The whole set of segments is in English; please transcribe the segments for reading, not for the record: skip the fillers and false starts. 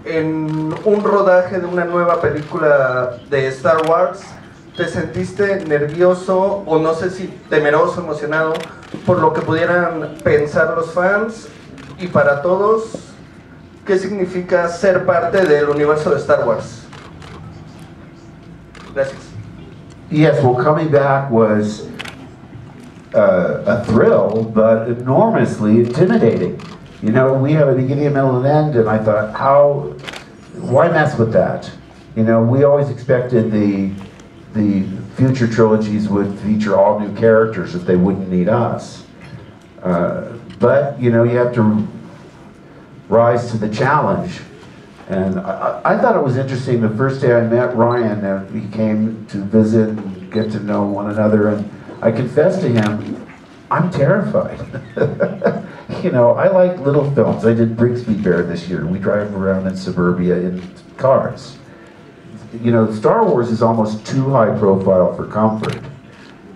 en un rodaje de una nueva película de Star Wars, ¿te sentiste nervioso o no sé si temeroso, emocionado por lo que pudieran pensar los fans? Y para todos, ¿qué significa ser parte del universo de Star Wars? Gracias. Yes, well, coming back was a thrill, but enormously intimidating. You know, we have a beginning, a middle, and end, and I thought, why mess with that? You know, we always expected the future trilogies would feature all new characters, that they wouldn't need us. But, you know, you have to rise to the challenge. And I thought it was interesting, the first day I met Ryan, he came to visit and get to know one another, and I confessed to him, I'm terrified. You know, I like little films. I did Brigsby Bear this year. We drive around in suburbia in cars. You know, Star Wars is almost too high profile for comfort.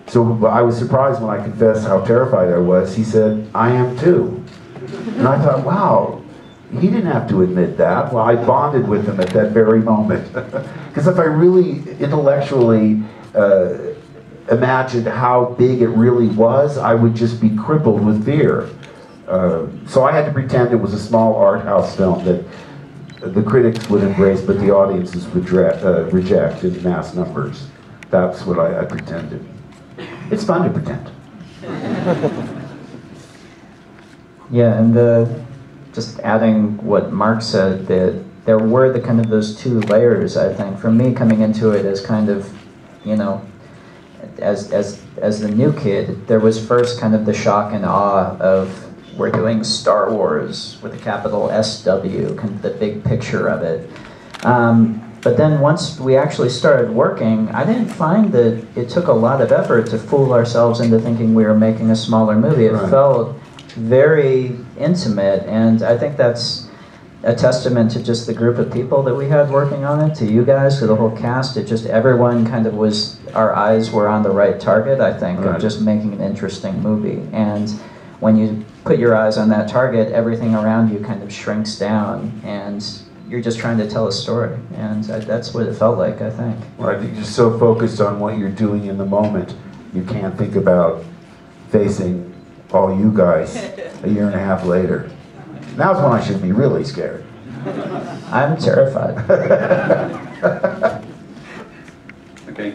So I was surprised when I confessed how terrified I was. He said, I am too. And I thought, wow, he didn't have to admit that. Well, I bonded with him at that very moment. Because if I really intellectually imagined how big it really was, I would just be crippled with fear. So I had to pretend it was a small art house film that the critics would embrace, but the audiences would reject in mass numbers. That's what I pretended. It's fun to pretend. Yeah, and just adding what Mark said, that there were the kind of those two layers, I think. For me, coming into it as kind of, you know, as the new kid, there was first kind of the shock and awe of, we're doing Star Wars with a capital SW, kind of the big picture of it. But then once we actually started working, I didn't find that it took a lot of effort to fool ourselves into thinking we were making a smaller movie. It felt very intimate, and I think that's a testament to just the group of people that we had working on it, to you guys, to the whole cast. It just, everyone kind of was, our eyes were on the right target, I think, of just making an interesting movie. And when you put your eyes on that target, everything around you kind of shrinks down, and you're just trying to tell a story. And that's what it felt like, I think. Well, I think you're so focused on what you're doing in the moment, you can't think about facing all you guys a year and a half later. Now's when I should be really scared. I'm terrified. Okay.